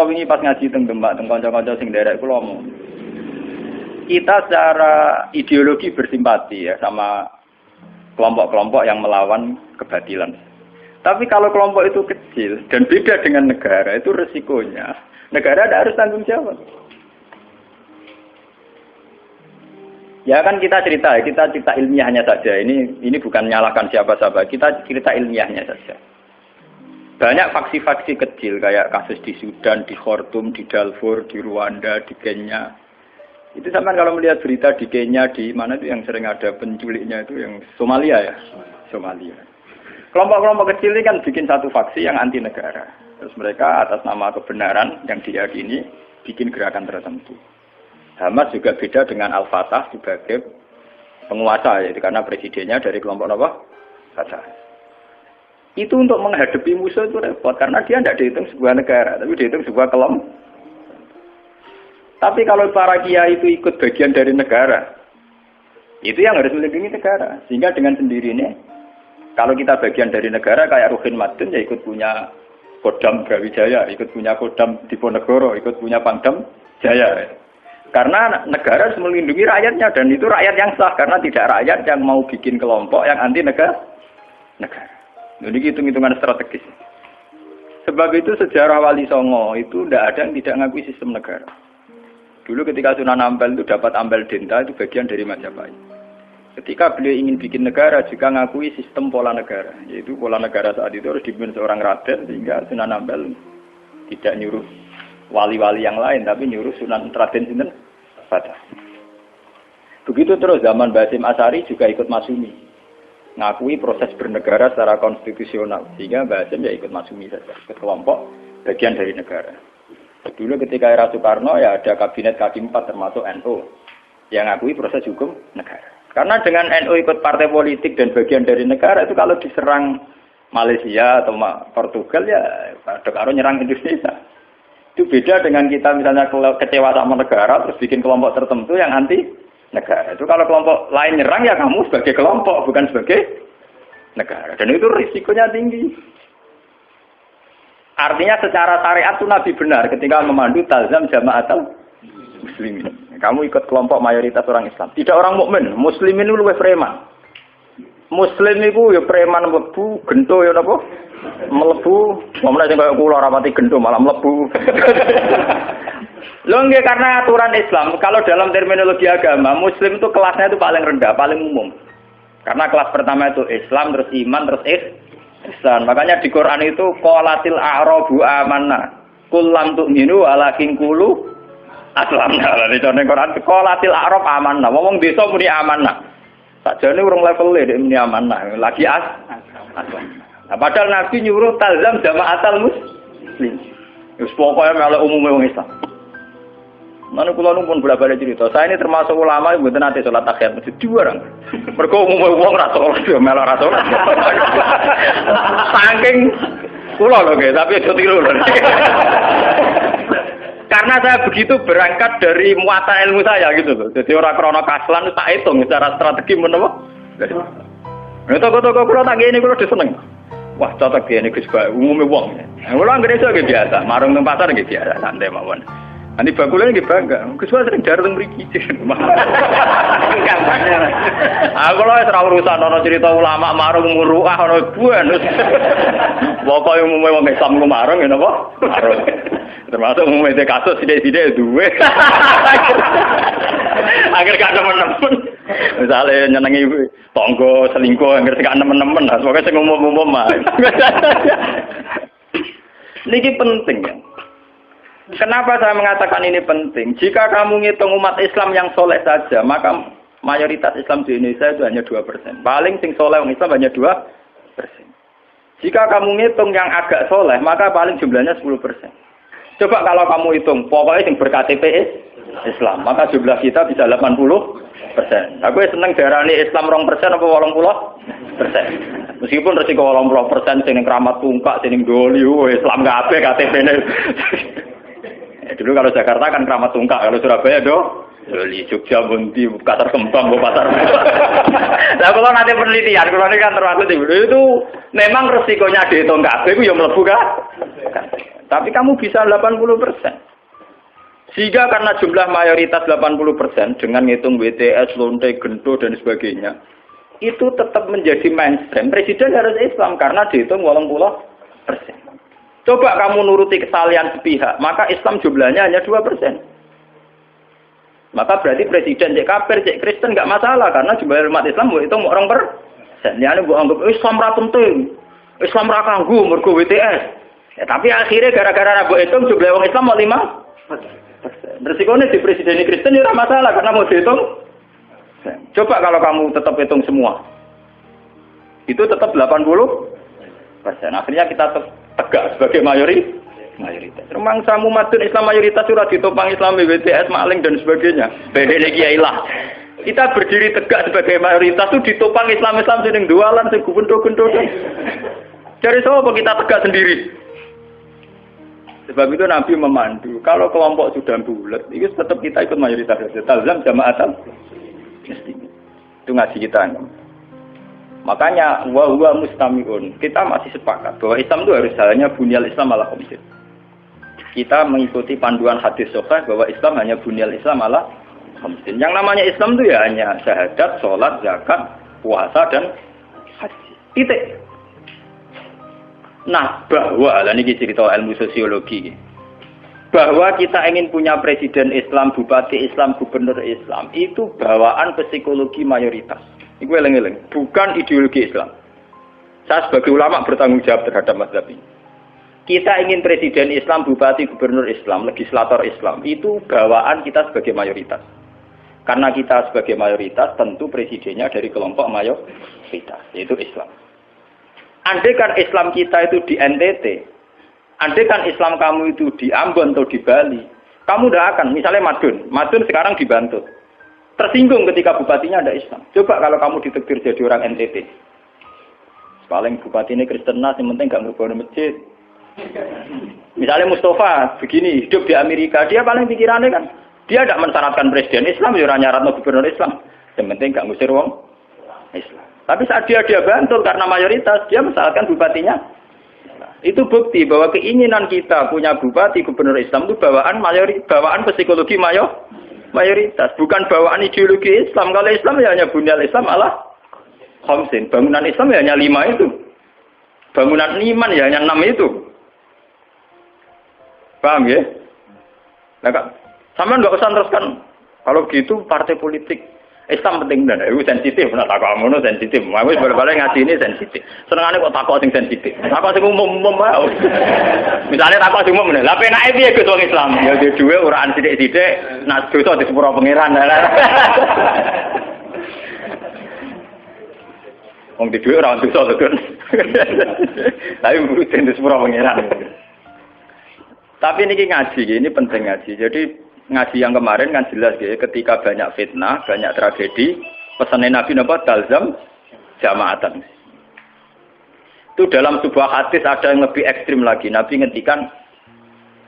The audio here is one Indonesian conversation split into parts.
kula wingi pas ngaji teng Demak teng kanca-kanca sing nderek kula omong. Kita secara ideologi bersimpati ya sama kelompok-kelompok yang melawan kebatilan. Tapi kalau kelompok itu kecil dan beda dengan negara, itu resikonya negara ada harus tanggung jawab. Ya kan kita cerita ilmiahnya saja. Ini bukan menyalahkan siapa-siapa. Kita cerita ilmiahnya saja. Banyak faksi-faksi kecil kayak kasus di Sudan, di Khartoum, di Darfur, di Rwanda, di Kenya. Itu sama kalau melihat berita di Kenya, di mana itu yang sering ada penculiknya itu yang Somalia ya. Somalia. Kelompok-kelompok kecil ini kan bikin satu faksi yang anti negara. Terus mereka atas nama kebenaran yang diyakini bikin gerakan tertentu. Hamas juga beda dengan Al-Fatah sebagai penguasa, yaitu karena presidennya dari kelompok apa? Fatah. Itu untuk menghadapi musuh itu repot, karena dia tidak dihitung sebuah negara, tapi dihitung sebuah kelompok. Tapi kalau para kiai itu ikut bagian dari negara, itu yang harus melindungi negara. Sehingga dengan sendirinya, kalau kita bagian dari negara kayak Ruhin Madun, ya ikut punya Kodam Brawijaya, ikut punya Kodam Diponegoro, ikut punya Pangdam Jaya. Karena negara harus melindungi rakyatnya, dan itu rakyat yang sah, karena tidak rakyat yang mau bikin kelompok yang anti negara. Jadi hitung-hitungan strategis. Sebab itu sejarah Wali Songo itu tidak ada yang tidak mengakui sistem negara. Dulu ketika Sunan Ampel itu dapat Ampel Denta, itu bagian dari Majapahit. Ketika beliau ingin bikin negara, juga mengakui sistem pola negara. Yaitu pola negara saat itu harus dipimpin seorang raden, sehingga Sunan Ampel tidak nyuruh wali-wali yang lain, tapi nyuruh Sunan Raden Sinten Fatah. Begitu terus zaman Basim Asy'ari juga ikut Masyumi, ngakui proses bernegara secara konstitusional, sehingga Basim ya ikut Masyumi saja, ikut kelompok bagian dari negara. Dulu ketika era Soekarno ya ada kabinet K4 termasuk NU yang ngakui proses hukum negara. Karena dengan NU ikut partai politik dan bagian dari negara itu kalau diserang Malaysia atau Portugal ya pada karo nyerang Indonesia. Itu beda dengan kita misalnya kecewa sama negara terus bikin kelompok tertentu yang anti negara. Itu kalau kelompok lain nyerang ya kamu sebagai kelompok bukan sebagai negara. Dan itu risikonya tinggi. Artinya secara syariat itu Nabi benar ketika memandu talzam jama'atul muslimin. Kamu ikut kelompok mayoritas orang Islam. Tidak orang mukmin. Muslimin itu lebih preman. Muslim itu ya preman mlebu, gento ya napa? Mlebu, momene sing kaya kula rapati gento malah mlebu. Lho nggih karena aturan Islam, kalau dalam terminologi agama, muslim itu kelasnya itu paling rendah, paling umum. Karena kelas pertama itu Islam, terus iman, terus ihsan. Makanya di Quran itu qalatil a'rabu amanna. Qul lam tu'minu walakin qulu aslamna. Lah di Quran qalatil a'rab amanna. Wong desa muni amanna. Sakjane urung level dhek muni amanah, lagi aslam. Nah, padahal Nabi nyuruh talzam jama'atul muslim. Wis pokoke melok umume wong Islam. Manu kula pun bolak-balik cerita. Saya ini termasuk ulama yang mboten ate salat tahiyat masjid diwarang. Mergo umume wong ra salat yo melok ra salat. Saking kula lho nggih, tapi aja tiru lho. Karena saya begitu berangkat dari muata ilmu saya gitu loh. Jadi orang krono kaslan tak hitung secara strategi menapa. Nek toko-toko kula tak ngene kula diseneng. Wah, cocok ngene Gus Ba, umume wong. Kula anggere iso nggih biasa, marung nang pasar nggih biasa, santai mawon. Nanti bakule nggih bangga. Gus Ba sering jarang mriki. Aku lho ora urusan ana cerita ulama marung muruah ana buan. Pokoke umume wong Islam ku marung ya napa? Marung. Termasuk umume kasus sithik-sithik duwe. Agar gak nemen-nemen. Misale nyenengi tangga selingkuh agar gak nemen-nemen, pokoke sing umum-umum mah. Niki penting ya. Kenapa saya mengatakan ini penting? Jika kamu ngitung umat Islam yang soleh saja, maka mayoritas Islam di Indonesia itu hanya 2%. Paling sing soleh orang Islam hanya 2%. Jika kamu ngitung yang agak soleh, maka paling jumlahnya 10%. Coba kalau kamu hitung, pokoknya yang ber-KTP Islam, maka jumlah kita bisa 80%. Aku seneng darani Islam 2% apa 80%. Meskipun resiko 80% sing keramat tungkak, sing doli, Islam kabeh KTP-ne. Dulu kalau Jakarta kan keramat tungkak, kalau Surabaya doli, Jogja bunti, pasar kembang, pasar. Nah kalau nanti penelitian, kalau ini kan termasuk itu memang resikonya dihitung kabeh, itu yang mlebu kan. Tapi kamu bisa 80%. Sehingga karena jumlah mayoritas 80% dengan ngitung WTS, lonte, gento dan sebagainya, itu tetap menjadi mainstream. Presiden harus Islam karena dihitung 80%. Coba kamu nuruti kesalahan sepihak, maka Islam jumlahnya hanya 2%. Maka berarti presiden cek kafir, cek Kristen nggak masalah karena jumlah umat Islam itu orang persen. Ya ini bu anggap Islam ra penting, Islam ra kanggo mergo WTS. Ya, tapi akhirnya gara-gara rabu itu jumlah orang Islam mau 5%. Resikonya di presiden Kristen itu masalah karena mau dihitung. Coba kalau kamu tetap hitung semua, itu tetap 80%. Akhirnya kita tegak sebagai mayoritas. Memang samu madun Islam mayoritas sudah ditopang Islam BTS maling dan sebagainya. Bedene kiai lah. Kita berdiri tegak sebagai mayoritas itu ditopang Islam sing dualan sing gubendo-gendo. Cari sapa kita tegak sendiri. Sebab itu Nabi memandu. Kalau kelompok sudah bulat, itu tetap kita ikut mayoritas. Talzam jama'atan. Itu ngaji kita. Makanya wa huwa mustami'un. Kita masih sepakat bahwa Islam itu harus jalannya bunyal Islam ala khamsin. Kita mengikuti panduan hadis sahih bahwa Islam hanya bunyal Islam ala khamsin. Yang namanya Islam itu ya hanya syahadat, sholat, zakat, puasa dan haji. Titik. Nah, bahwa ini cerita ilmu sosiologi. Bahwa kita ingin punya presiden Islam, bupati Islam, gubernur Islam, itu bawaan psikologi mayoritas. Itu eleng-eleng, bukan ideologi Islam. Saya sebagai ulama bertanggung jawab terhadap mazhab ini. Kita ingin presiden Islam, bupati, gubernur Islam, legislator Islam, itu bawaan kita sebagai mayoritas. Karena kita sebagai mayoritas, tentu presidennya dari kelompok mayoritas, yaitu Islam. Andai kan Islam kita itu di NTT, andai kan Islam kamu itu di Ambon atau di Bali, kamu tidak akan, misalnya Madun sekarang di Bantul. Tersinggung ketika bupatinya ada Islam. Coba kalau kamu ditektir jadi orang NTT. Paling bupati ini Kristen, yang penting nggak ngebangun masjid. Misalnya Mustafa begini, hidup di Amerika, dia paling pikirannya kan, dia tidak mensyaratkan presiden Islam, ya nyaratno gubernur Islam. Yang penting nggak ngusir wong Islam. Tapi saat dia Bantul karena mayoritas, dia mensyaratkan bupatinya. Itu bukti bahwa keinginan kita punya bupati gubernur Islam itu bawaan psikologi mayoritas, bukan bawaan ideologi Islam. Kalau Islam ya hanya bunyal Islam ala khamsin. Bangunan Islam ya hanya 5 itu. Bangunan iman ya hanya 6 itu. Paham ya? Nah, sama nggak usah teruskan. Kalau gitu partai politik Islam penting dan itu sensitif. Nah, takut amono sensitif. Mau bolak-balik ngaji ini sensitif. Senengane kok takut sing sensitif. Takut sing umum mau. Misalnya takut sing umum. Lah penake piye Gus wong Islam? Ya di dhuwit uraan sithik-sithik, nak dosa di sepuro pangeran. Wong di dhuwit ora dosa to, Gus. Tapi mesti di sepuro pangeran. Tapi ini ngaji, ini penting ngaji. Jadi ngaji yang kemarin kan jelas ya, ketika banyak fitnah, banyak tragedi, pesan Nabi napa talzam jama'atan. Itu dalam sebuah hadis ada yang lebih ekstrim lagi. Nabi ngendikan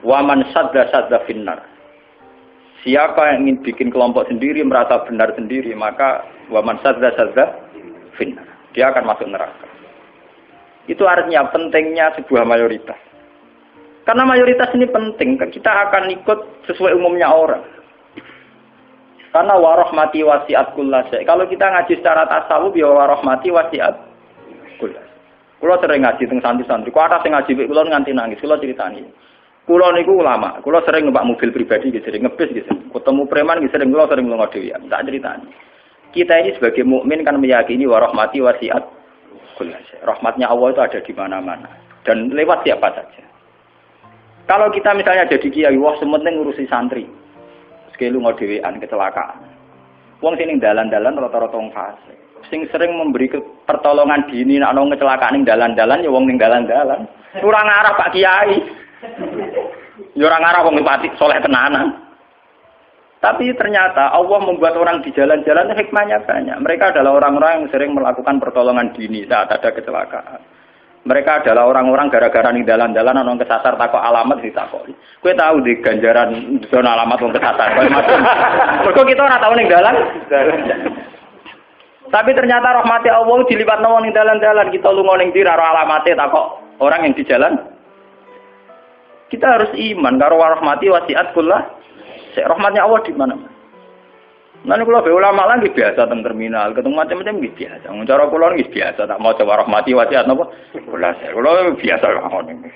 waman sadda finnar. Siapa yang ingin bikin kelompok sendiri, merasa benar sendiri, maka waman sadda finnar. Dia akan masuk neraka. Itu artinya pentingnya sebuah mayoritas. Karena mayoritas ini penting, kita akan ikut sesuai umumnya orang. Karena warahmati wasiat kullasya. Kalau kita ngaji secara tasawuf, ya warahmati wasiat kullasya. Kulo sering ngaji teng santri-santri. Kulo ada sing ngaji kulo nganti nangis. Kulo ceritani. Kulo niku ulama. Kulo sering numpak mobil pribadi, sering ngebis, ketemu preman, sering kulo sering lunga dhewean. Tak ceritani. Kita ini sebagai mukmin kan meyakini warahmati wasiat kullasya. Rahmatnya Allah itu ada di mana-mana dan lewat siapa saja. Kalau kita misalnya jadi kiai, wah sementing ngurusi santri. Sekali lu ngodewean kecelakaan. Wong sing ning dalan-dalan rata-rata wong fasik. Sing sering memberi pertolongan dini nek ana kecelakaan ning dalan-dalan ya wong ning dalan-dalan. Ora ngarah Pak Kiai. Ya ora ngarah wong pati saleh tenanan. Tapi ternyata Allah membuat orang di jalan-jalan hikmahnya banyak. Mereka adalah orang-orang yang sering melakukan pertolongan dini saat ada kecelakaan. Mereka adalah orang-orang gara-gara ning dalan-dalan ana kesasar takok alamat ditakoki. Kowe tahu di ganjaran zona alamat wong kesasar. Kok kita ora tahu ning dalan? Tapi ternyata rahmati Allah diliwatno wong ning dalan-dalan, kita lunga ning ndi ora alamate takok orang yang di jalan. Kita harus iman karo rahmati wasiat kula. Rahmatnya Allah di mana? Nanti kalau be ulama lagi biasa teng terminal, ketemu macam-macam gitu biasa. Cara kula nggih biasa, tak mau coba rahmati wasiat napa? Kula biasa lah ngono.